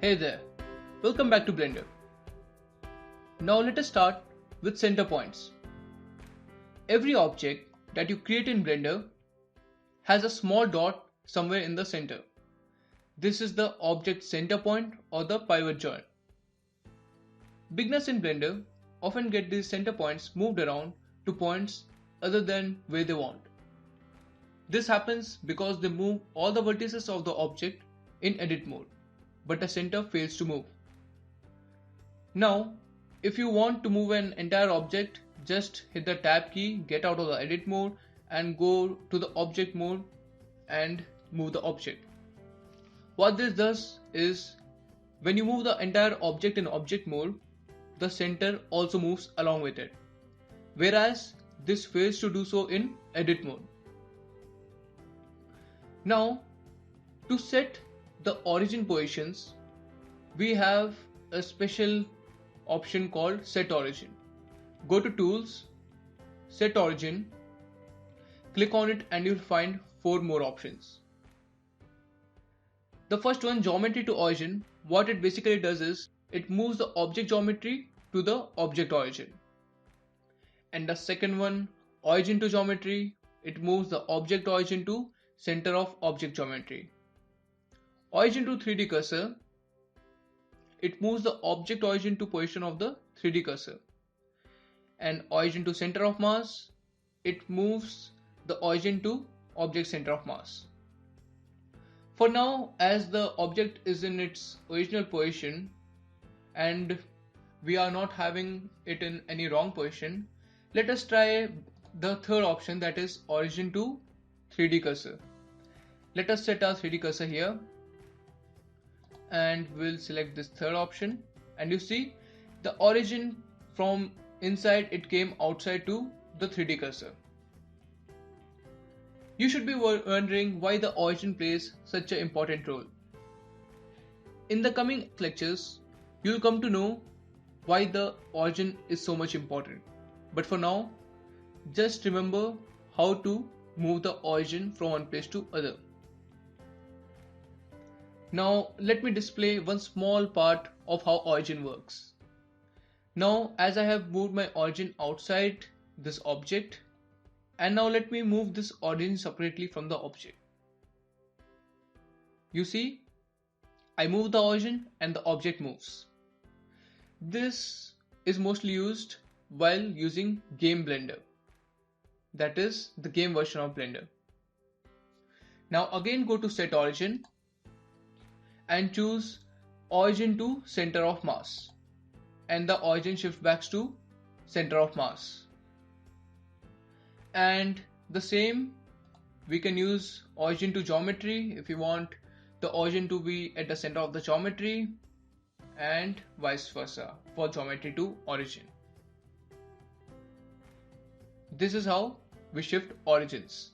Hey there, welcome back to Blender. Now let us start with center points. Every object that you create in Blender has a small dot somewhere in the center. This is the object center point or the pivot joint. Beginners in Blender often get these center points moved around to points other than where they want. This happens because they move all the vertices of the object in edit mode, but the center fails to move. Now, if you want to move an entire object, just hit the tab key, get out of the edit mode and go to the object mode and move the object. What this does is, when you move the entire object in object mode, the center also moves along with it, whereas this fails to do so in edit mode. Now, to set the origin positions, we have a special option called Set Origin. Go to Tools, Set Origin, click on it and you'll find 4 more options. The first one, Geometry to Origin, what it basically does is, it moves the object geometry to the object origin. And the second one, Origin to Geometry, it moves the object origin to center of object geometry. Origin to 3D cursor, it moves the object origin to position of the 3D cursor. And origin to center of mass, it moves the origin to object center of mass. For now, as the object is in its original position and we are not having it in any wrong position, let us try the third option, that is origin to 3D cursor. Let us set our 3D cursor here and we'll select this third option, and you see the origin from inside it came outside to the 3D cursor. You should be wondering why the origin plays such an important role. In the coming lectures, you'll come to know why the origin is so much important. But for now, just remember how to move the origin from one place to other. Now let me display one small part of how origin works. Now as I have moved my origin outside this object, and now let me move this origin separately from the object. You see, I move the origin and the object moves. This is mostly used while using Game Blender. That is the game version of Blender. Now again go to Set Origin and choose Origin to Center of Mass, and the origin shifts back to center of mass. And the same, we can use Origin to Geometry if you want the origin to be at the center of the geometry, and vice versa for Geometry to Origin. This is how we shift origins.